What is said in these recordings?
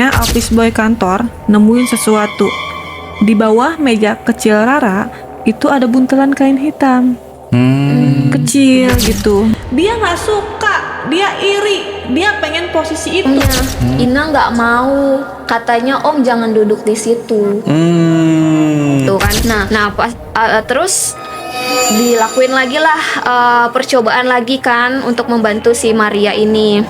Office boy kantor nemuin sesuatu. Di bawah meja kecil Rara itu ada buntelan kain hitam. Kecil gitu. Dia nggak suka, dia iri, dia pengen posisi itu. Ina nggak mau, katanya Om jangan duduk di situ. Tuh kan. Nah pas terus dilakuin lagi lah percobaan lagi kan untuk membantu si Maria ini.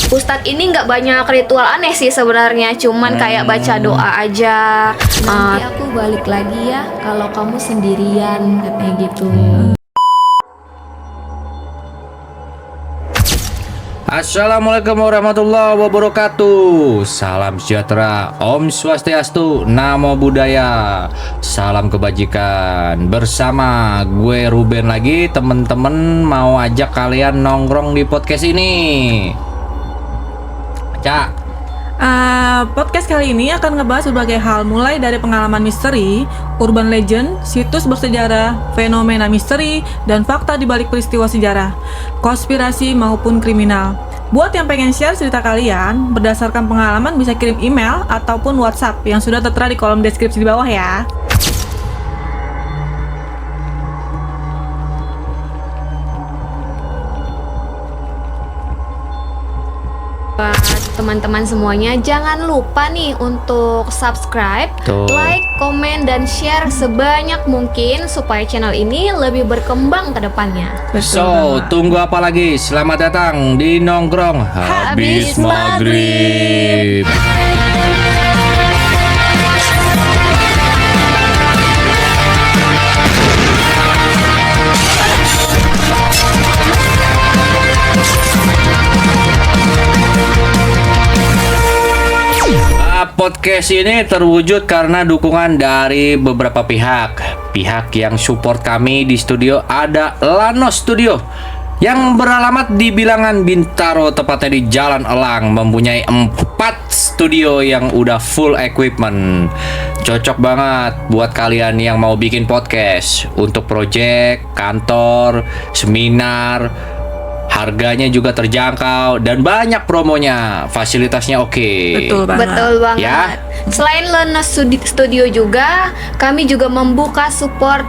Ustadz ini nggak banyak ritual aneh sih sebenarnya, cuman kayak baca doa aja. Nanti aku balik lagi ya kalau kamu sendirian, katanya gitu. Assalamualaikum warahmatullahi wabarakatuh. Salam sejahtera, Om Swastiastu, Namo Buddhaya, salam kebajikan. Bersama gue Ruben lagi, temen-temen mau ajak kalian nongkrong di podcast ini. Cak, Podcast kali ini akan ngebahas berbagai hal, mulai dari pengalaman misteri, urban legend, situs bersejarah, fenomena misteri, dan fakta di balik peristiwa sejarah, konspirasi maupun kriminal. Buat yang pengen share cerita kalian berdasarkan pengalaman, bisa kirim email ataupun WhatsApp yang sudah tertera di kolom deskripsi di bawah ya. Buat teman-teman semuanya, jangan lupa nih untuk subscribe, like, komen, dan share sebanyak mungkin supaya channel ini lebih berkembang ke depannya. so tunggu apa lagi? Selamat datang di nongkrong habis maghrib. Podcast ini terwujud karena dukungan dari beberapa pihak. Pihak yang support kami di studio ada Lanos Studio yang beralamat di Bilangan Bintaro, tepatnya di Jalan Elang, mempunyai 4 studio yang udah full equipment. Cocok banget buat kalian yang mau bikin podcast untuk project, kantor, seminar. Harganya juga terjangkau dan banyak promonya, fasilitasnya oke. Betul banget. Ya. Selain Lanos Studio juga, kami juga membuka support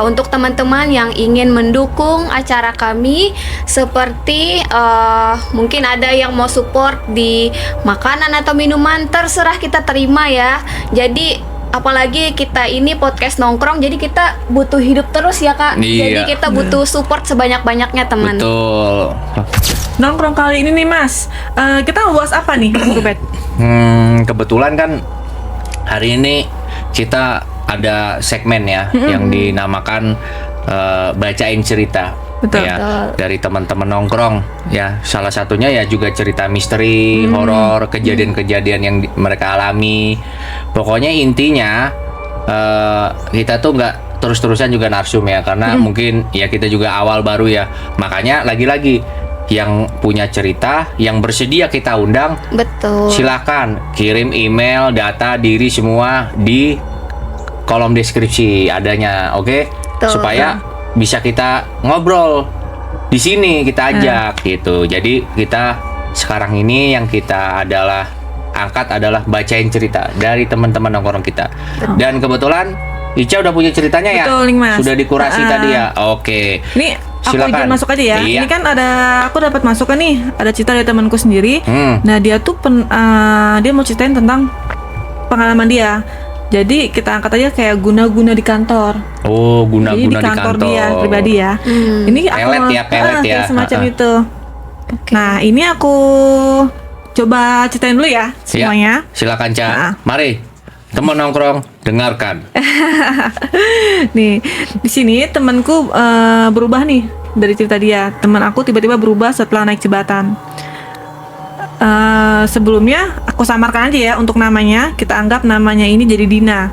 untuk teman-teman yang ingin mendukung acara kami, seperti mungkin ada yang mau support di makanan atau minuman, terserah kita terima ya. Jadi apalagi kita ini podcast nongkrong, jadi kita butuh hidup terus ya Kak. Iya. Jadi kita butuh support sebanyak-banyaknya teman. Betul. Nongkrong kali ini nih Mas, kita mau bahas apa nih, Rubet? Kebetulan kan hari ini kita ada segmen ya yang dinamakan bacain cerita. Betul. Ya, dari teman-teman nongkrong ya. Salah satunya ya juga cerita misteri, horor, kejadian-kejadian yang mereka alami. Pokoknya intinya kita tuh nggak terus-terusan juga narsum ya, karena mungkin ya kita juga awal baru ya. Makanya lagi-lagi yang punya cerita, yang bersedia kita undang, Betul. silakan kirim email, data diri semua di kolom deskripsi adanya, oke? Betul. Supaya bisa kita ngobrol di sini, kita ajak gitu. Jadi kita sekarang ini yang kita angkat adalah bacain cerita dari teman-teman nongkrong kita. Dan kebetulan Ica udah punya ceritanya ya? Betul nih, Mas. Sudah dikurasi tadi ya? Oke. Nih, aku Silakan. izin masuk aja ya. Iya. Ini kan aku dapat masukan nih, ada cerita dari temanku sendiri. Nah, dia tuh dia mau ceritain tentang pengalaman dia. Jadi kita angkat aja kayak guna-guna di kantor. Oh, Jadi guna-guna di kantor dia pribadi ya. Hmm. Ini Pelet ya, kayak semacam itu. Oke. Nah, ini aku coba ceritain dulu ya semuanya. Ya, silakan Ca. Nah. Mari, teman nongkrong, dengarkan. Nih, di sini temanku berubah nih dari cerita dia. Teman aku tiba-tiba berubah setelah naik jembatan. Sebelumnya aku samarkan aja ya untuk namanya. Kita anggap namanya ini jadi Dina.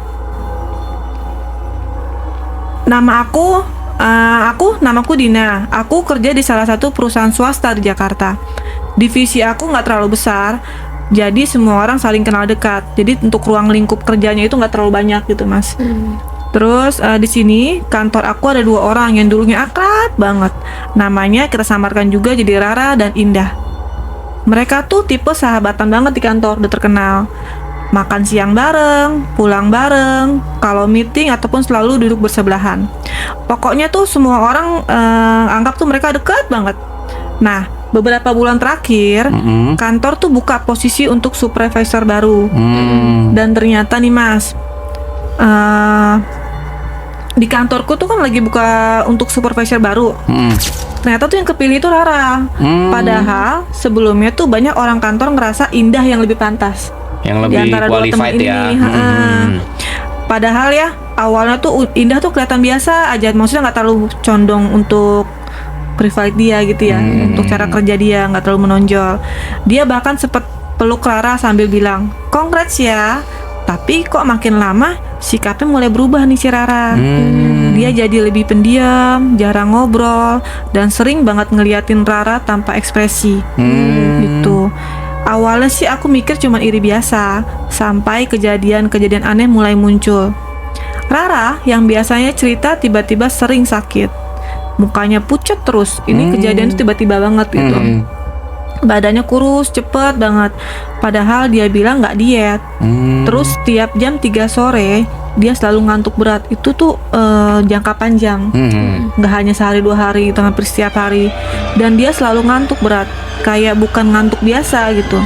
Namaku Dina. Aku kerja di salah satu perusahaan swasta di Jakarta. Divisi aku nggak terlalu besar, jadi semua orang saling kenal dekat. Jadi untuk ruang lingkup kerjanya itu nggak terlalu banyak gitu, Mas. Terus di sini kantor aku ada 2 orang yang dulunya akrab banget. Namanya kita samarkan juga jadi Rara dan Indah. Mereka tuh tipe sahabatan banget di kantor, udah terkenal. Makan siang bareng, pulang bareng, kalau meeting ataupun selalu duduk bersebelahan. Pokoknya tuh semua orang anggap tuh mereka dekat banget. Nah, beberapa bulan terakhir, kantor tuh buka posisi untuk supervisor baru. Dan ternyata nih Mas, di kantorku tuh kan lagi buka untuk supervisor baru. Ternyata tuh yang kepilih itu Rara. Padahal sebelumnya tuh banyak orang kantor ngerasa Indah yang lebih pantas. Yang Di lebih antara dua teman qualified ini. ya. Padahal ya awalnya tuh Indah tuh kelihatan biasa aja, maksudnya nggak terlalu condong untuk private dia gitu ya, untuk cara kerja dia nggak terlalu menonjol. Dia bahkan sempet peluk Rara sambil bilang, "Congrats ya." Tapi kok makin lama sikapnya mulai berubah nih si Rara. Dia jadi lebih pendiam, jarang ngobrol, dan sering banget ngeliatin Rara tanpa ekspresi. Gitu. Awalnya sih aku mikir cuman iri biasa, sampai kejadian-kejadian aneh mulai muncul. Rara yang biasanya cerita tiba-tiba sering sakit, mukanya pucat terus. Ini kejadian tuh tiba-tiba banget gitu. Badannya kurus cepet banget, padahal dia bilang nggak diet. Terus tiap jam 3 sore dia selalu ngantuk berat. Itu tuh jangka panjang, nggak hanya sehari 2 hari, itu hampir setiap hari. Dan dia selalu ngantuk berat, kayak bukan ngantuk biasa gitu.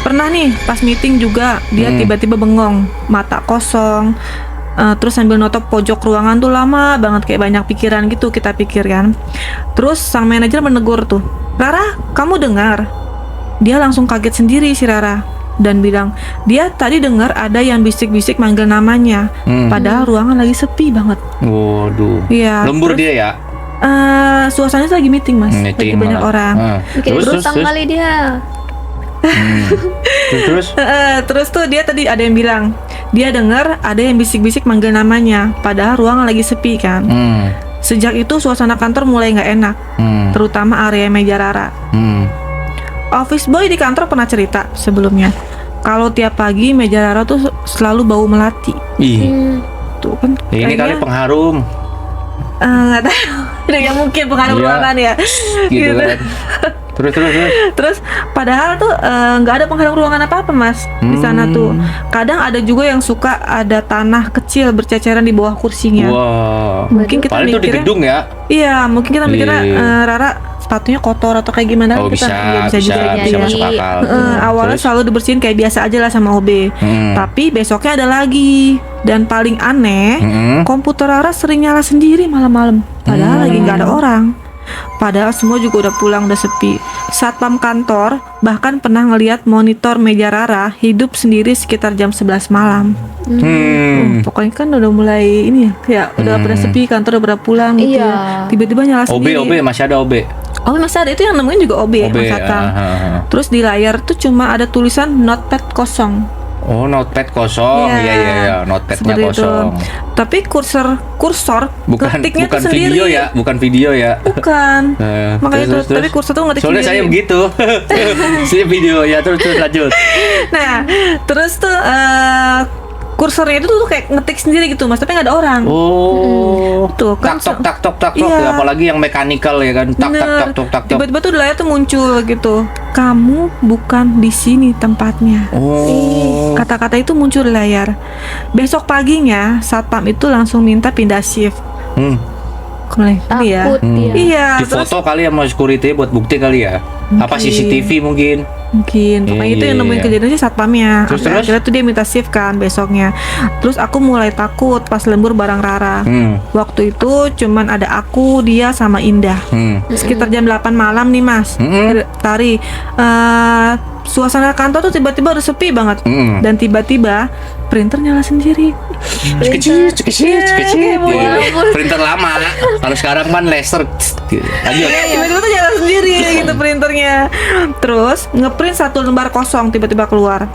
Pernah nih pas meeting juga dia tiba-tiba bengong, mata kosong, terus sambil notop pojok ruangan tuh lama banget, kayak banyak pikiran gitu kita pikirkan. Terus sang manajer menegur tuh, "Rara, kamu dengar?" Dia langsung kaget sendiri si Rara dan bilang dia tadi dengar ada yang bisik-bisik manggil namanya, padahal ruangan lagi sepi banget. Waduh. Iya. Lembur dia ya. Suasananya lagi meeting Mas, Meeting lagi banyak malah. orang. Mungkin utang kali dia. Terus. Terus tuh dia tadi ada yang bilang dia dengar ada yang bisik-bisik manggil namanya, padahal ruangan lagi sepi kan. Sejak itu suasana kantor mulai nggak enak, terutama area meja Rara. Office boy di kantor pernah cerita sebelumnya kalau tiap pagi meja Rara tuh selalu bau melati. Ih, Tuh kan ini kali kayaknya pengharum. nggak tahu. Ya mungkin pengaruh Iya. ruangan ya. Gitu kan. Terus. Terus padahal tuh nggak ada penghalang ruangan apa-apa Mas di sana tuh. Kadang ada juga yang suka ada tanah kecil berceceran di bawah kursinya. Wah. Mungkin kita Padahal itu di mikirnya, gedung ya. iya mungkin kita mikirnya Iya. Rara sepatunya kotor atau kayak gimana. Oh kita, bisa juga jadi. masuk akal. awalnya Terus? selalu dibersihin kayak biasa aja lah sama OB. Tapi besoknya ada lagi. Dan paling aneh, komputer Rara sering nyala sendiri malam-malam. Padahal lagi nggak ada orang. Padahal semua juga udah pulang, udah sepi. Satpam kantor bahkan pernah ngelihat monitor meja Rara hidup sendiri sekitar jam 11 malam. Pokoknya kan udah mulai ini ya, kayak udah pada sepi, kantor udah pada pulang gitu Iya. ya. Tiba-tiba nyala sendiri. OB masih ada OB. Oh masih ada, itu yang nemuin juga OB, Mas Satpam. Terus di layar tuh cuma ada tulisan notepad kosong. Oh, notepad kosong. Iya, notepadnya Seperti itu. kosong. Tapi kursor Bukan ketiknya tuh sendiri. video ya, bukan video ya. Bukan. Makanya Terus. tapi kursor tuh ngetik Soalnya sendiri. saya begitu. Saya video ya, terus lanjut. Nah, terus tuh kursornya itu tuh kayak ngetik sendiri gitu Mas, tapi nggak ada orang. Oh. Tuh kan Tak tok. Iya. Apalagi yang mechanical ya kan. bener. Tak. Tiba-tiba tuh di layar tuh muncul gitu, "Kamu bukan di sini tempatnya." Oh. Kata-kata itu muncul di layar. Besok paginya satpam itu langsung minta pindah shift. Mulai ya. Takut dia. Iya, Di terus foto kali ya sama security buat bukti kali ya. Apa Mungkin. CCTV mungkin. pokoknya itu yang nemuin Iya. kejadian sih satpamnya. Terus? Akhirnya tuh dia minta shift kan besoknya. Terus aku mulai takut pas lembur bareng Rara. Waktu itu cuman ada aku, dia sama Indah. Sekitar jam 8 malam nih Mas. Tari suasana kantor tuh tiba-tiba udah sepi banget. Dan tiba-tiba printer nyala sendiri. Kecil. kayak mau Printer lama. Kalau sekarang kan laser. Lanjut. Tiba-tiba tuh jalan sendiri gitu printernya. Terus ngeprint satu lembar kosong tiba-tiba keluar.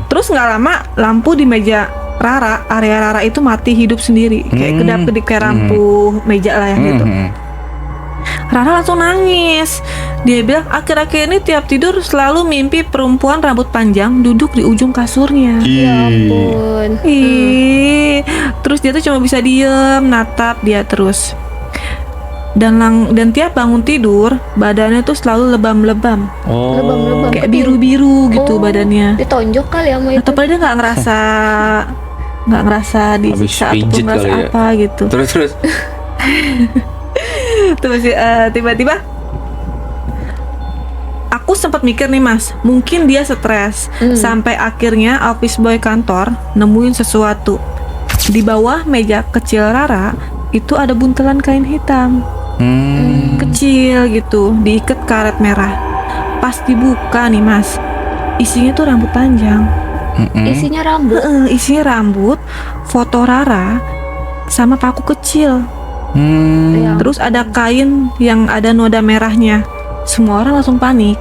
Terus nggak lama lampu di meja Rara, area Rara itu mati hidup sendiri, kayak kedap-kedip kayak lampu meja lah ya gitu. Rara langsung nangis. Dia bilang akhir-akhir ini tiap tidur selalu mimpi perempuan rambut panjang duduk di ujung kasurnya. Ya ampun. Terus dia tuh cuma bisa diem, natap dia terus. dan tiap bangun tidur badannya tuh selalu lebam-lebam, Oh. Lebam-lebam. kayak biru-biru gitu Oh, badannya. Ditonjok kali sama itu. Atau padahal dia nggak ngerasa Habis disiksa ataupun pijet ngerasa kali ya. apa gitu. Terus. Terus tiba-tiba aku sempat mikir nih Mas, mungkin dia stres sampai akhirnya office boy kantor nemuin sesuatu. Di bawah meja kecil Rara itu ada buntelan kain hitam kecil gitu, diikat karet merah. Pas dibuka nih Mas, isinya tuh rambut panjang. Isinya rambut. Isinya rambut, foto Rara sama paku kecil. Ya. Terus ada kain yang ada noda merahnya. Semua orang langsung panik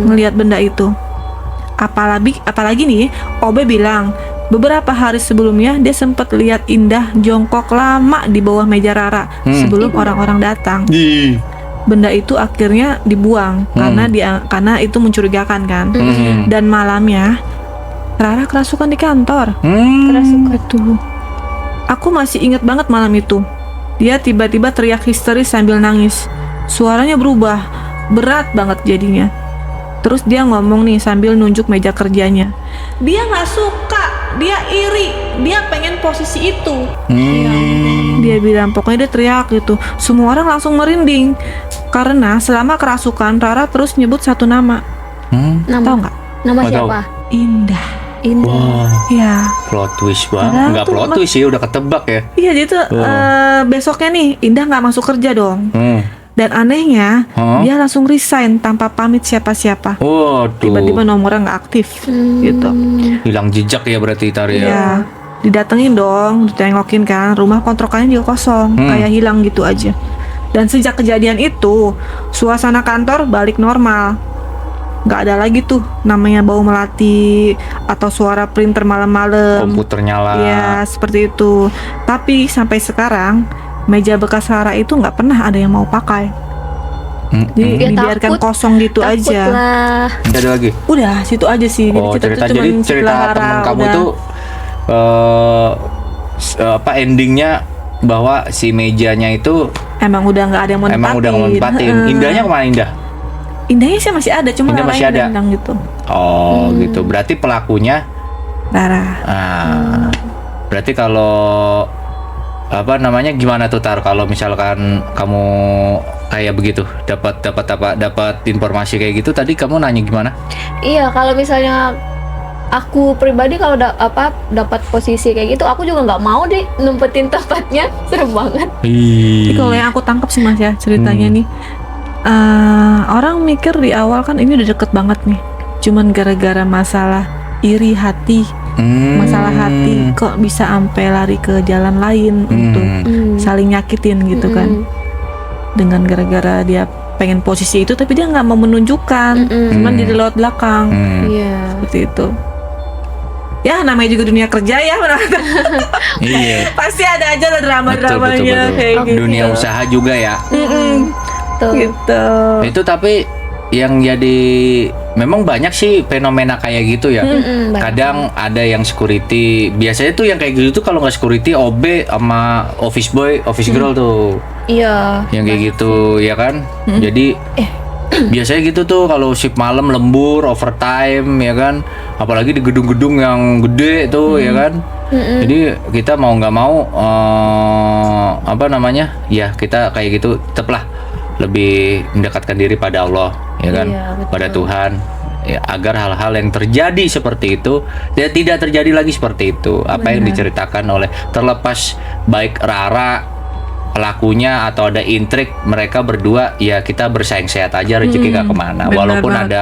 ngelihat benda itu. Apalagi nih, Obe bilang beberapa hari sebelumnya dia sempat lihat Indah jongkok lama di bawah meja Rara sebelum orang-orang datang. Benda itu akhirnya dibuang karena itu mencurigakan kan. Dan malamnya Rara kerasukan di kantor. Kerasukan. Itu. Aku masih ingat banget malam itu. Dia tiba-tiba teriak histeris sambil nangis. Suaranya berubah, berat banget jadinya. Terus dia ngomong nih sambil nunjuk meja kerjanya. Dia nggak suka, dia iri, dia pengen posisi itu. Dia bilang, pokoknya dia teriak gitu. Semua orang langsung merinding karena selama kerasukan Rara terus nyebut satu nama. Tahu nggak? Nama Nggak tahu. siapa? Indah. Indah. Wah, Ya. plot twist banget. Padahal Enggak tuh plot twist sih, udah ketebak ya. Iya, jadi tuh besoknya nih Indah nggak masuk kerja dong. Dan anehnya dia langsung resign tanpa pamit siapa-siapa. Waduh. Tiba-tiba nomornya nggak aktif gitu. Hilang jejak ya berarti Tari ya. Ya, didatengin dong, ditengokin kan. Rumah kontrakannya juga kosong, kayak hilang gitu aja. Dan sejak kejadian itu, suasana kantor balik normal. Nggak ada lagi tuh namanya bau melati atau suara printer malam-malam. Komputer nyala. Iya, seperti itu. Tapi sampai sekarang meja bekas Rara itu nggak pernah ada yang mau pakai. Jadi Ya, dibiarkan takut. kosong gitu Takut aja. lah. Ada lagi. Udah, situ aja sih. Oh, cerita tuh jadi cuman cerita setelah Rara temen kamu udah- tuh apa endingnya bahwa si mejanya itu emang udah nggak ada yang mau emang udah nempatin. ngempatin. Heeh. Indahnya kemana Indah? Indahnya sih masih ada, cuma Indah Rara masih yang ada. hilang gitu. Oh, gitu. Berarti pelakunya Rara. berarti kalau apa namanya gimana tuh Tar kalau misalkan kamu kayak begitu dapat informasi kayak gitu tadi kamu nanya gimana? Iya, kalau misalnya aku pribadi kalau dapat posisi kayak gitu, aku juga nggak mau deh numpetin tempatnya. Serem banget. Jadi kalau yang aku tangkap sih Mas ya ceritanya nih, orang mikir di awal kan ini udah deket banget nih, cuman gara-gara masalah iri hati, masalah hati kok bisa sampai lari ke jalan lain untuk saling nyakitin gitu kan, dengan gara-gara dia pengen posisi itu tapi dia nggak mau menunjukkan, cuman jadi lewat belakang. Iya. Seperti itu. Ya namanya juga dunia kerja ya, Iya. pasti ada aja lah drama-dramanya Betul. kayak gitu. Dunia usaha juga ya. Tuh. Gitu. Itu tapi yang jadi memang banyak sih fenomena kayak gitu ya. banyak. Kadang ada yang security. Biasanya tuh yang kayak gitu tuh kalau nggak security OB sama office boy, office girl tuh. Iya. Yang kayak gitu ya kan. Jadi biasanya gitu tuh kalau shift malam lembur, overtime ya kan. Apalagi di gedung-gedung yang gede tuh ya kan. Jadi kita mau nggak mau apa namanya? Ya kita kayak gitu tetaplah lebih mendekatkan diri pada Allah ya kan, Iya, betul. pada Tuhan ya, agar hal-hal yang terjadi seperti itu dan tidak terjadi lagi seperti itu. Apa yang diceritakan oleh terlepas baik Rara pelakunya atau ada intrik mereka berdua, ya kita bersaing sehat aja, rezeki nggak kemana. benar Walaupun banget. ada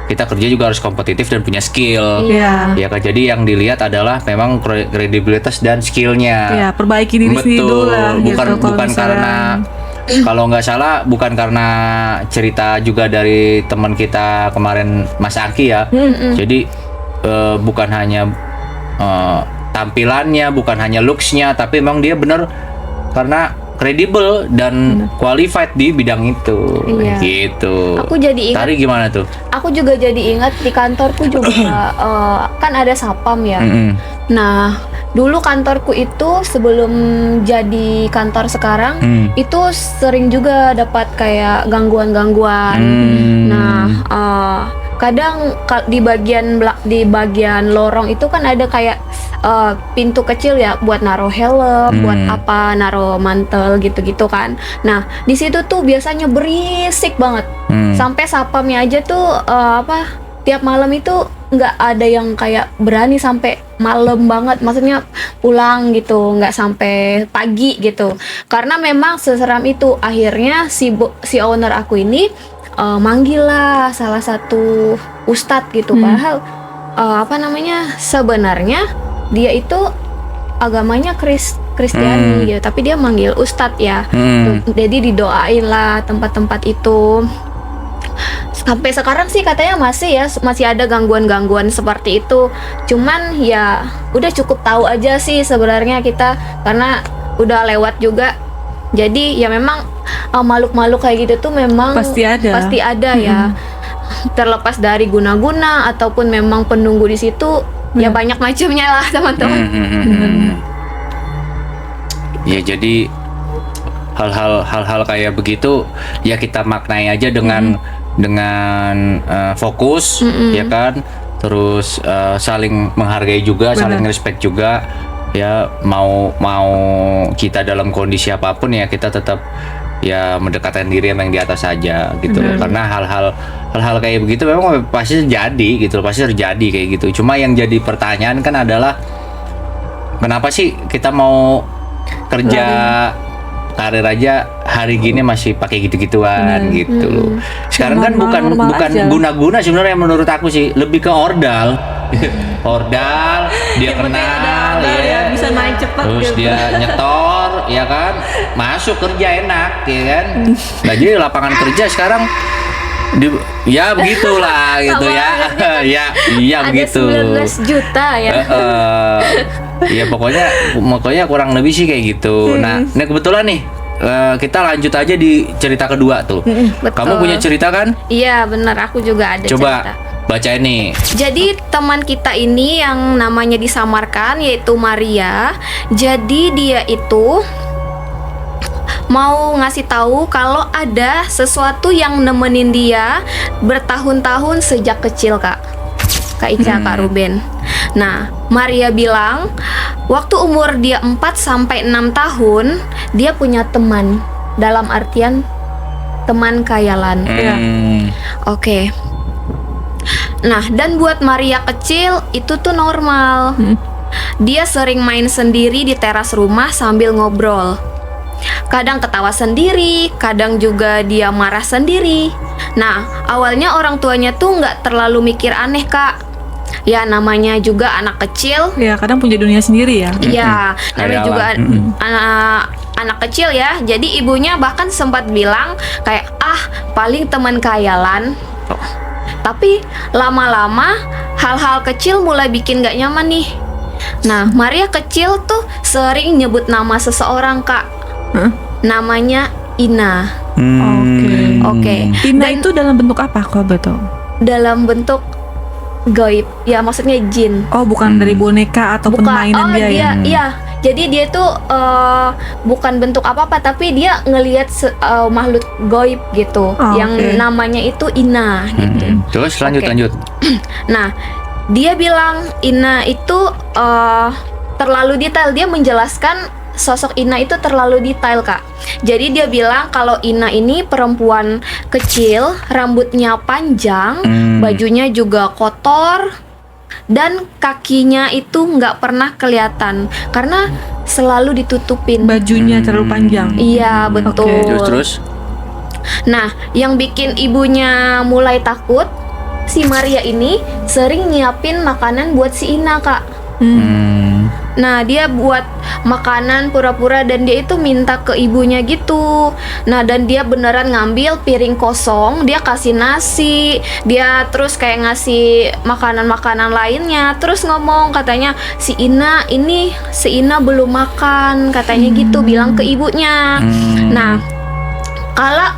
kita kerja juga harus kompetitif dan punya skill. Iya. Ya kan, jadi yang dilihat adalah memang kredibilitas dan skillnya. Ya, perbaiki diri sendiri dulu lah. Bukan gitu, kalau bukan misalnya- karena kalau nggak salah bukan karena cerita juga dari teman kita kemarin Mas Angki ya. Jadi bukan hanya tampilannya, bukan hanya looks-nya, tapi memang dia benar karena kredibel dan qualified di bidang itu. Iya. Gitu. Aku jadi ingat. Tari gimana tuh? Aku juga jadi ingat di kantorku juga kan ada sapam ya. Mm-mm. Nah, dulu kantorku itu sebelum jadi kantor sekarang itu sering juga dapat kayak gangguan-gangguan. Nah, kadang di bagian lorong itu kan ada kayak pintu kecil ya buat naruh helm, buat apa, naruh mantel gitu-gitu kan. Nah, di situ tuh biasanya berisik banget. Sampai satpamnya aja tuh tiap malam itu nggak ada yang kayak berani sampai malam banget, maksudnya pulang gitu, nggak sampai pagi gitu. Karena memang seseram itu. Akhirnya si owner aku ini manggil lah salah satu ustadz gitu. Padahal sebenarnya dia itu agamanya Kristiani gitu, tapi dia manggil ustadz ya. Jadi didoain lah tempat-tempat itu. Sampai sekarang sih katanya masih ada gangguan-gangguan seperti itu. Cuman ya udah cukup tahu aja sih sebenarnya kita, karena udah lewat juga. Jadi ya memang makhluk-makhluk kayak gitu tuh memang Pasti ada. Ya. Terlepas dari guna-guna ataupun memang penunggu di situ, ya banyak macamnya lah teman-teman. Ya jadi hal-hal kayak begitu ya kita maknai aja dengan fokus, ya kan, terus saling menghargai juga, saling respect juga, ya mau kita dalam kondisi apapun ya kita tetap ya mendekatkan diri yang di atas saja gitu loh. Karena hal-hal kayak begitu memang pasti terjadi kayak gitu. Cuma yang jadi pertanyaan kan adalah kenapa sih kita mau kerja karir aja hari gini masih pakai gitu-gituan gitu loh. Sekarang kan bukan aja. guna-guna sebenarnya menurut aku sih, lebih ke ordal. Ordal, dia Yang penting kenal ada ya, bisa naik cepat terus gitu. dia nyetor, ya kan, masuk kerja enak, ya kan. Nah jadi lapangan kerja sekarang ya begitulah gitu ya. Iya Ada begitu. 19 juta ya. Ya pokoknya kurang lebih sih kayak gitu. Nah kebetulan nih kita lanjut aja di cerita kedua tuh. Betul. Kamu punya cerita kan? Iya benar, aku juga ada Coba cerita. bacain nih. Jadi teman kita ini yang namanya disamarkan yaitu Maria. Jadi dia itu mau ngasih tahu kalau ada sesuatu yang nemenin dia bertahun-tahun sejak kecil, Kak Ica, Kak Ruben. Nah, Maria bilang waktu umur dia 4 sampai 6 tahun dia punya teman, dalam artian teman khayalan. Oke. Nah, dan buat Maria kecil itu tuh normal. Dia sering main sendiri di teras rumah sambil ngobrol. Kadang ketawa sendiri, kadang juga dia marah sendiri. Nah, awalnya orang tuanya tuh nggak terlalu mikir aneh, Kak. Ya namanya juga anak kecil. Ya kadang punya dunia sendiri ya. Iya, namanya Khayalan. juga anak kecil ya. Jadi ibunya bahkan sempat bilang kayak paling teman khayalan. Tapi lama-lama hal-hal kecil mulai bikin gak nyaman nih. Nah, Maria kecil tuh sering nyebut nama seseorang, Kak. Namanya Ina. Oke. Ina Dan itu dalam bentuk apa kok betul? dalam bentuk gaib. Ya maksudnya jin. Oh bukan dari boneka ataupun mainan dia ya? Iya. Jadi dia tuh bukan bentuk apa-apa, tapi dia ngelihat makhluk gaib gitu, yang namanya itu Ina. Gitu. Terus lanjut. Nah, dia bilang Ina itu terlalu detail. Dia menjelaskan sosok Ina itu terlalu detail, Kak. Jadi dia bilang kalau Ina ini perempuan kecil, rambutnya panjang, bajunya juga kotor, dan kakinya itu nggak pernah kelihatan karena selalu ditutupin. Bajunya terlalu panjang. Iya, betul. Terus. Nah, yang bikin ibunya mulai takut, si Maria ini sering nyiapin makanan buat si Ina, Kak. Nah, dia buat makanan pura-pura dan dia itu minta ke ibunya gitu. Nah, dan dia beneran ngambil piring kosong, dia kasih nasi, dia terus kayak ngasih makanan-makanan lainnya. Terus ngomong katanya si Ina belum makan, katanya gitu bilang ke ibunya. Nah,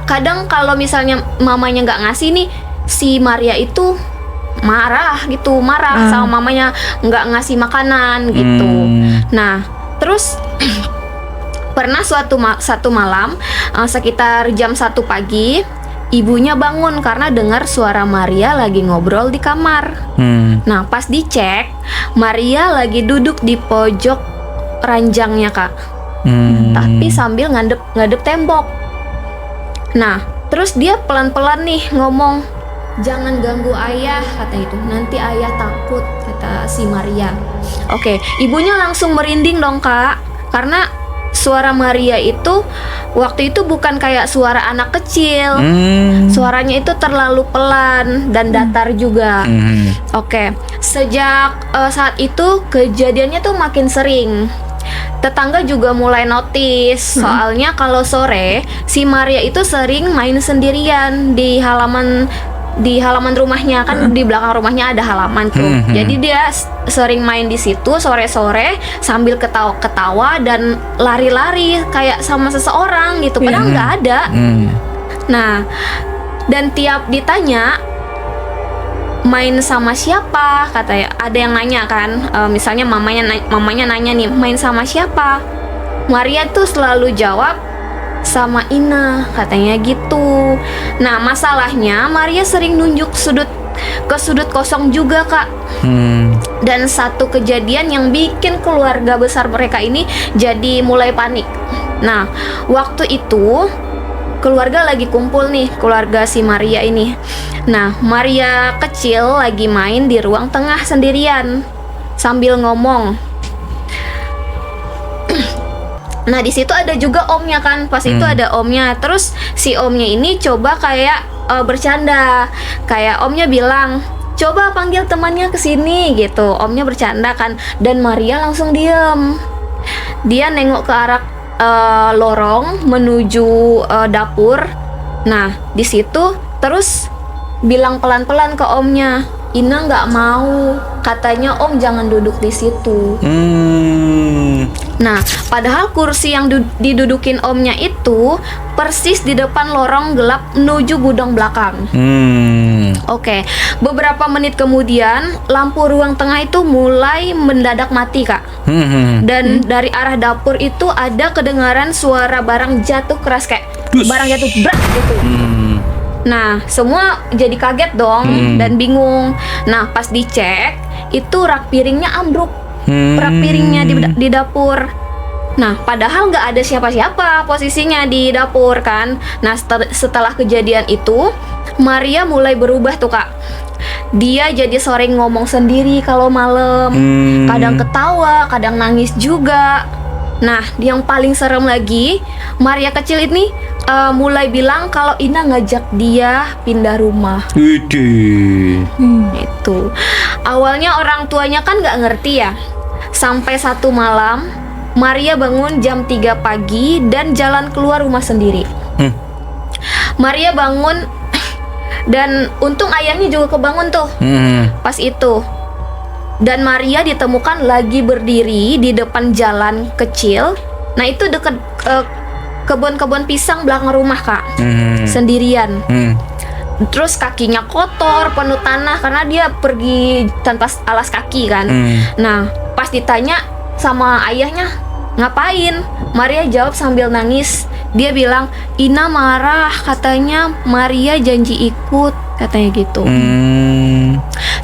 kadang kalau misalnya mamanya nggak ngasih nih, si Maria itu marah sama mamanya, nggak ngasih makanan gitu. Nah terus pernah satu malam sekitar jam 1 pagi, ibunya bangun karena dengar suara Maria lagi ngobrol di kamar. Nah pas dicek, Maria lagi duduk di pojok ranjangnya Kak, tapi sambil ngadep tembok. Nah terus dia pelan-pelan nih ngomong, "Jangan ganggu ayah," kata itu, "nanti ayah takut," kata si Maria. Oke, ibunya langsung merinding dong Kak, karena suara Maria itu waktu itu bukan kayak suara anak kecil. Suaranya itu terlalu pelan dan datar juga. Oke, sejak saat itu kejadiannya tuh makin sering. Tetangga juga mulai notice, soalnya kalau sore si Maria itu sering main sendirian di halaman rumahnya, kan di belakang rumahnya ada halaman tuh. Jadi dia sering main di situ sore-sore sambil ketawa-ketawa dan lari-lari kayak sama seseorang gitu, padahal nggak ada. Nah, dan tiap ditanya main sama siapa, katanya ada yang nanya kan, misalnya mamanya nanya nih, main sama siapa, Maria tuh selalu jawab, "Sama Ina," katanya gitu. Nah masalahnya Maria sering nunjuk ke sudut kosong juga Kak. Dan satu kejadian yang bikin keluarga besar mereka ini jadi mulai panik. Nah waktu itu keluarga lagi kumpul nih, keluarga si Maria ini. Nah Maria kecil lagi main di ruang tengah sendirian sambil ngomong. Nah di situ ada juga omnya kan, pas itu ada omnya. Terus si omnya ini coba kayak bercanda, kayak omnya bilang, "Coba panggil temannya ke sini," gitu. Omnya bercanda kan, dan Maria langsung diem. Dia nengok ke arah lorong menuju dapur. Nah di situ terus bilang pelan-pelan ke omnya, "Ina nggak mau, katanya om jangan duduk di situ." Nah, padahal kursi yang didudukin omnya itu persis di depan lorong gelap menuju gudang belakang. Oke, beberapa menit kemudian lampu ruang tengah itu mulai mendadak mati Kak. Dan dari arah dapur itu ada kedengaran suara barang jatuh keras, kayak barang jatuh brak gitu. Nah, semua jadi kaget dong dan bingung. Nah, pas dicek, itu rak piringnya ambruk. Rak piringnya di dapur. Nah, padahal nggak ada siapa-siapa posisinya di dapur kan. Nah, setelah kejadian itu, Maria mulai berubah tuh Kak. Dia jadi sering ngomong sendiri kalau malam, kadang ketawa, kadang nangis juga. Nah, yang paling serem lagi, Maria kecil ini mulai bilang kalau Ina ngajak dia pindah rumah. Itu. Awalnya orang tuanya kan nggak ngerti ya. Sampai satu malam, Maria bangun jam 3 pagi dan jalan keluar rumah sendiri. Maria bangun dan untung ayahnya juga kebangun tuh pas itu. Dan Maria ditemukan lagi berdiri di depan jalan kecil. Nah itu dekat kebun-kebun pisang belakang rumah Kak. Sendirian. Terus kakinya kotor, penuh tanah karena dia pergi tanpa alas kaki kan. Nah pas ditanya sama ayahnya, "Ngapain?" Maria jawab sambil nangis. Dia bilang, "Ina marah, katanya Maria janji ikut," katanya gitu.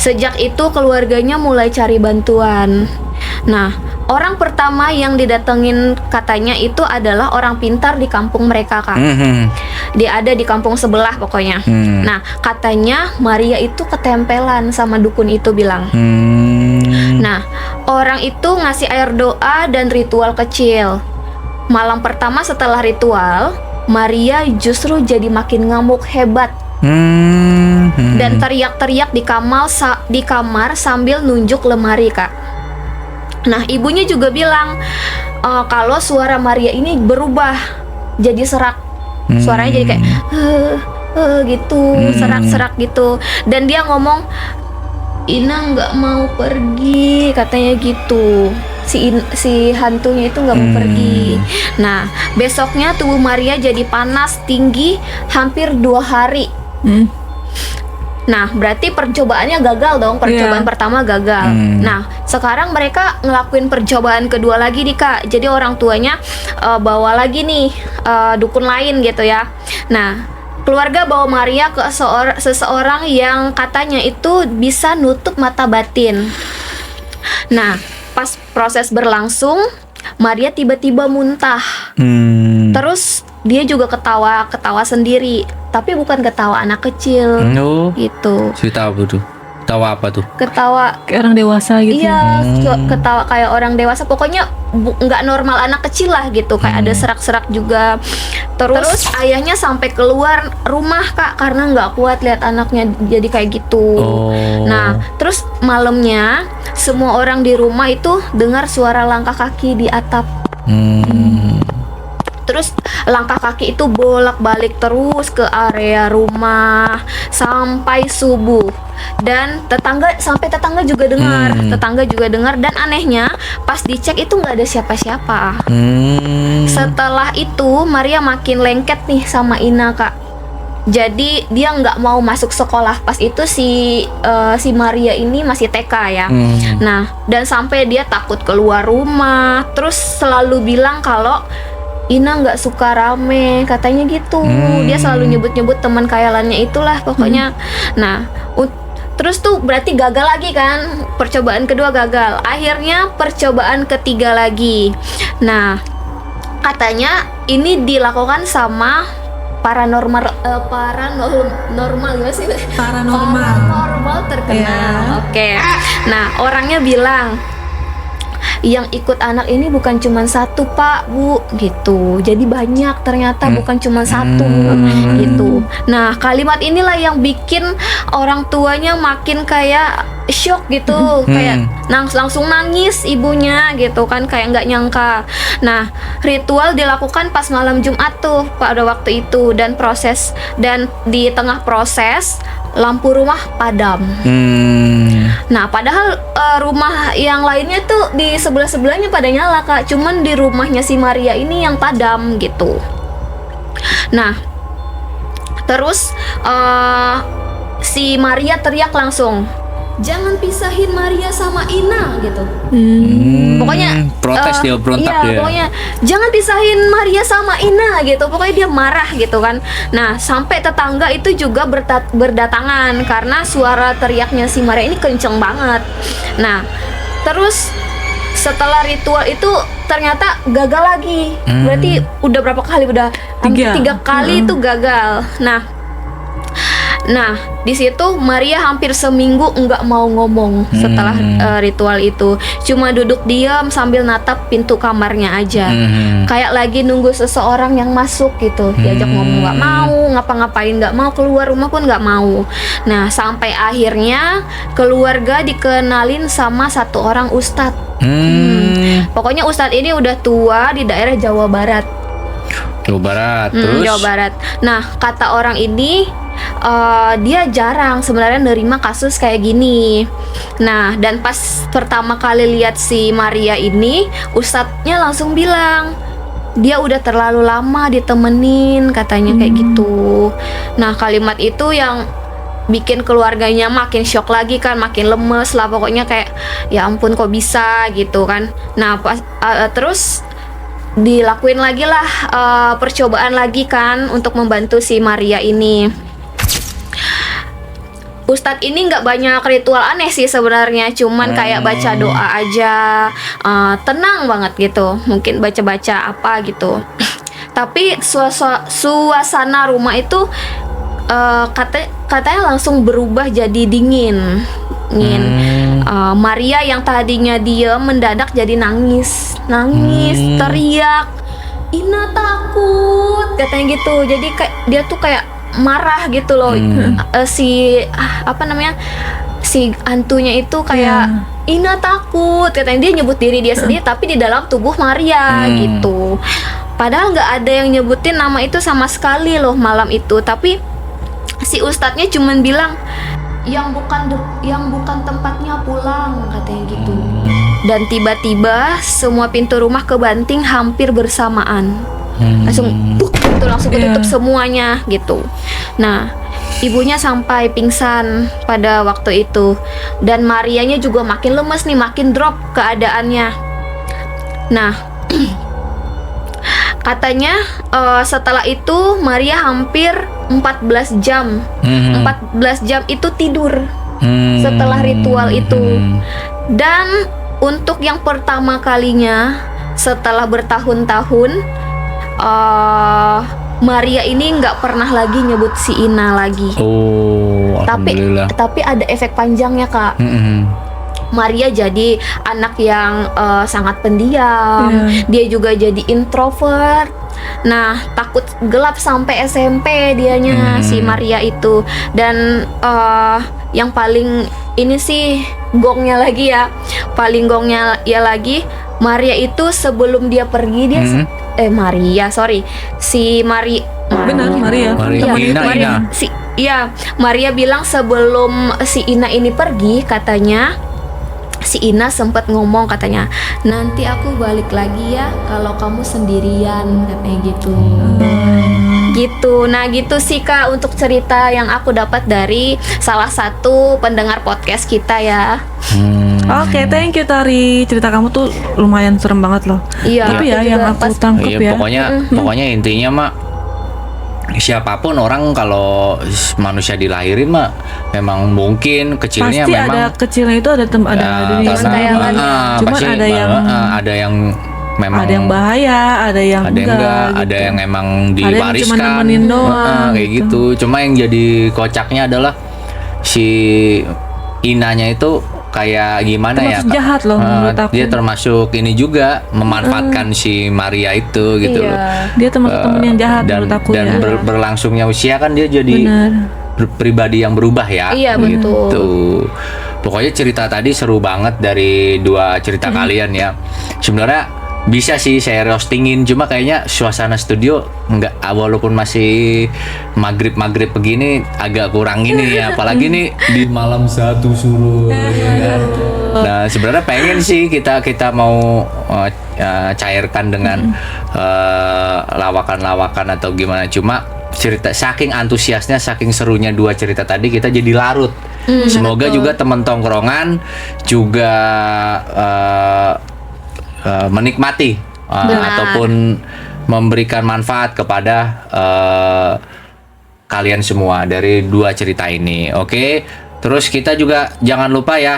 Sejak itu keluarganya mulai cari bantuan. Nah, orang pertama yang didatengin katanya itu adalah orang pintar di kampung mereka Kak. Dia ada di kampung sebelah pokoknya. Nah, katanya Maria itu ketempelan sama dukun itu bilang. Nah, orang itu ngasih air doa dan ritual kecil. Malam pertama setelah ritual, Maria justru jadi makin ngamuk hebat. Dan teriak-teriak di kamar sambil nunjuk lemari Kak. Nah ibunya juga bilang kalau suara Maria ini berubah jadi serak. Suaranya jadi kayak gitu, serak-serak gitu. Dan dia ngomong, "Ina nggak mau pergi," katanya gitu. Si hantunya itu nggak mau pergi. Nah besoknya tubuh Maria jadi panas tinggi hampir 2 hari. Nah, berarti percobaannya gagal dong. Percobaan pertama gagal. Nah, sekarang mereka ngelakuin percobaan kedua lagi nih Kak. Jadi orang tuanya bawa lagi nih dukun lain gitu ya. Nah, keluarga bawa Maria ke seseorang yang katanya itu bisa nutup mata batin. Nah, pas proses berlangsung, Maria tiba-tiba muntah. Terus dia juga ketawa sendiri, tapi bukan ketawa anak kecil. Gitu. Cerita apa tuh? Ketawa apa tuh? Ketawa Kayak orang dewasa gitu. iya, ketawa kayak orang dewasa. Pokoknya nggak normal anak kecil lah gitu. Kayak ada serak-serak juga. Terus ayahnya sampai keluar rumah Kak karena nggak kuat lihat anaknya jadi kayak gitu. Nah, terus malamnya semua orang di rumah itu dengar suara langkah kaki di atap. Terus langkah kaki itu bolak-balik terus ke area rumah sampai subuh. Dan tetangga juga dengar, dan anehnya pas dicek itu nggak ada siapa-siapa. Setelah itu Maria makin lengket nih sama Ina Kak. Jadi dia nggak mau masuk sekolah. Pas itu si Maria ini masih TK ya. Nah, dan sampai dia takut keluar rumah. Terus selalu bilang kalau Ina nggak suka rame, katanya gitu. Dia selalu nyebut-nyebut teman khayalannya itulah pokoknya. Nah, terus tuh berarti gagal lagi kan? Percobaan kedua gagal. Akhirnya percobaan ketiga lagi. Nah, katanya ini dilakukan sama paranormal gimana sih? Paranormal terkenal. Oke. Nah, orangnya bilang yang ikut anak ini bukan cuma satu Pak, Bu, gitu. Jadi banyak ternyata, bukan cuma satu, gitu. Nah, kalimat inilah yang bikin orang tuanya makin kayak shock gitu, kayak langsung nangis ibunya gitu kan, kayak nggak nyangka. Nah, ritual dilakukan pas malam Jumat tuh pada waktu itu, dan di tengah proses lampu rumah padam. Nah, padahal rumah yang lainnya tuh di sebelah-sebelahnya pada nyala Kak, cuman di rumahnya si Maria ini yang padam gitu. Nah, terus si Maria teriak langsung, "Jangan pisahin Maria sama Ina," gitu. Pokoknya protes dia, berontak dia. Pokoknya jangan pisahin Maria sama Ina gitu. Pokoknya dia marah gitu kan. Nah, sampai tetangga itu juga berdatangan karena suara teriaknya si Maria ini kenceng banget. Nah, terus setelah ritual itu ternyata gagal lagi. Berarti udah berapa kali? Udah hampir 3 kali itu gagal. Nah, di situ Maria hampir seminggu nggak mau ngomong setelah ritual itu. Cuma duduk diam sambil natap pintu kamarnya aja. Kayak lagi nunggu seseorang yang masuk gitu. Diajak ngomong nggak mau, ngapa-ngapain nggak mau, keluar rumah pun nggak mau. Nah, sampai akhirnya keluarga dikenalin sama satu orang ustadz. Pokoknya ustadz ini udah tua di daerah Jawa Barat. Terus? Jawa Barat. Nah, kata orang ini dia jarang sebenarnya nerima kasus kayak gini. Nah, dan pas pertama kali lihat si Maria ini, ustadznya langsung bilang dia udah terlalu lama ditemenin, katanya kayak gitu. Nah, kalimat itu yang bikin keluarganya makin shock lagi kan, makin lemes lah pokoknya, kayak ya ampun kok bisa gitu kan. Nah, terus dilakuin lagi lah percobaan lagi kan untuk membantu si Maria ini. Ustadz ini nggak banyak ritual aneh sih sebenarnya, cuman kayak baca doa aja, tenang banget gitu, mungkin baca-baca apa gitu. Tapi suasana rumah itu katanya langsung berubah jadi dingin. Maria yang tadinya diam mendadak jadi nangis, teriak, "Ina takut," katanya gitu. Jadi kayak dia tuh kayak marah gitu loh. Si hantunya itu kayak Ina takut, katanya. Dia nyebut diri dia sendiri tapi di dalam tubuh Maria gitu. Padahal nggak ada yang nyebutin nama itu sama sekali loh malam itu. Tapi si ustadznya cuman bilang yang bukan tempatnya pulang, katanya gitu. Dan tiba-tiba semua pintu rumah kebanting hampir bersamaan. Langsung ketutup semuanya gitu. Nah, ibunya sampai pingsan pada waktu itu. Dan Marianya juga makin lemes nih, makin drop keadaannya. Nah, katanya setelah itu Maria hampir 14 jam. 14 jam itu tidur setelah ritual itu. Dan untuk yang pertama kalinya setelah bertahun-tahun, Maria ini nggak pernah lagi nyebut si Ina lagi. Oh, alhamdulillah. Tapi ada efek panjangnya, Kak. Maria jadi anak yang sangat pendiam. Dia juga jadi introvert. Nah, takut gelap sampai SMP dianya, si Maria itu. Dan yang paling ini sih gongnya lagi ya. Paling gongnya ya lagi, Maria itu sebelum dia pergi dia Benar, Maria. Ina. Maria bilang sebelum si Ina ini pergi, katanya si Ina sempat ngomong, katanya, nanti aku balik lagi ya kalau kamu sendirian, katanya gitu. Gitu. Nah, gitu sih Kak untuk cerita yang aku dapat dari salah satu pendengar podcast kita ya. Oke, thank you Tari. Cerita kamu tuh lumayan serem banget loh. Iya. Tapi ya aku juga yang aku tangkep ya. Pokoknya intinya mak, siapapun orang kalau manusia dilahirin mak, memang mungkin kecilnya pasti memang ada kecilnya itu ada dunia cuma pasti ada yang memang ada yang bahaya, ada yang enggak, gitu. ada yang emang Ada yang cuma diwariskan, nemenin doang, kayak gitu. Cuma yang jadi kocaknya adalah si Inanya itu kayak gimana ya? Termasuk jahat loh menurut aku. Dia termasuk ini juga memanfaatkan si Maria itu gitu loh. Dia termasuk temen yang jahat menurut aku dan ya. berlangsungnya usia kan dia jadi pribadi yang berubah ya. Iya, gitu. betul. Pokoknya cerita tadi seru banget dari dua cerita kalian ya. Sebenarnya bisa sih saya roastingin, cuma kayaknya suasana studio enggak, walaupun masih maghrib begini agak kurang ini ya, apalagi nih di malam satu suruh ya kan? Nah sebenarnya pengen sih kita mau cairkan dengan lawakan-lawakan atau gimana, cuma cerita saking antusiasnya, saking serunya dua cerita tadi kita jadi larut. Semoga juga teman tongkrongan juga menikmati ataupun memberikan manfaat kepada kalian semua dari dua cerita ini. Oke. Terus kita juga jangan lupa ya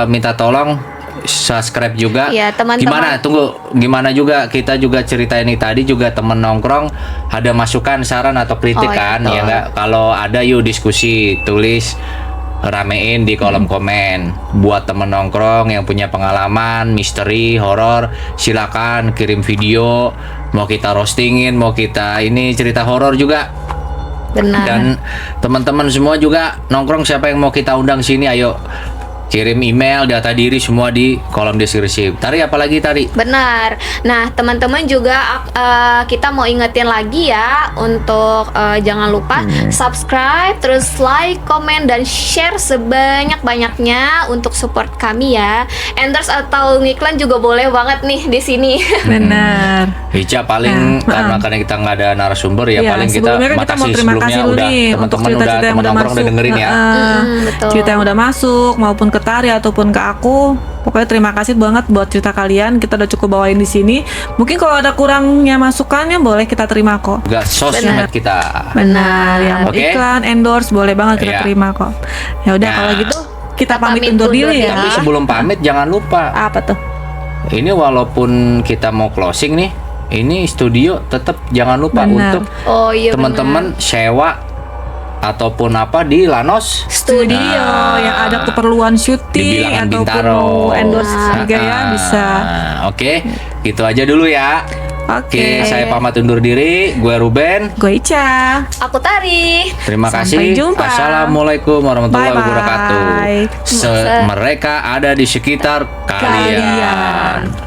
minta tolong subscribe juga. Ya, teman-teman. Gimana juga kita juga cerita ini tadi juga temen nongkrong ada masukan, saran atau kritik kan ya enggak? Kalau ada yuk diskusi, tulis, ramein di kolom komen. Buat temen nongkrong yang punya pengalaman misteri, horor, silakan kirim video. Mau kita roastingin, mau kita ini cerita horor juga. Benar. Dan teman-teman semua juga nongkrong, siapa yang mau kita undang sini, ayo kirim email, data diri semua di kolom deskripsi. Tari, apalagi Tari? Benar. Nah, teman-teman juga kita mau ingetin lagi ya untuk jangan lupa subscribe, terus like, komen, dan share sebanyak-banyaknya untuk support kami ya. Endorse atau ngiklan juga boleh banget nih di sini. Benar. Ica paling karena kita nggak ada narasumber ya, Iya, paling kita sebelumnya kan kita mau terima kasih dulu nih untuk cerita-cerita yang udah masuk, dengerin ya. Betul. cerita yang udah masuk maupun ke Tari ataupun ke aku. Pokoknya terima kasih banget buat cerita kalian. Kita udah cukup bawain di sini. Mungkin kalau ada kurangnya masukannya boleh kita terima kok. Juga sosmed kita. Benar. Yang mau Oke. iklan, endorse boleh banget kita Iya. terima kok. Ya udah kalau gitu kita pamit pamit undur undur diri ya. Tapi sebelum pamit jangan lupa, Apa tuh? ini walaupun kita mau closing nih, ini studio tetap jangan lupa Benar. untuk Oh iya, teman-teman sewa ataupun apa di Lanos Studio yang ada keperluan di syuting Bilangan ataupun Bintaro. mau endorse juga ya bisa. Oke, gitu aja dulu ya. Oke. Saya pamit undur diri. Gue Ruben. Gue Ica. Aku Tari. Terima Sampai kasih. jumpa. Assalamualaikum warahmatullahi Bye-bye. wabarakatuh. Mereka ada di sekitar kalian.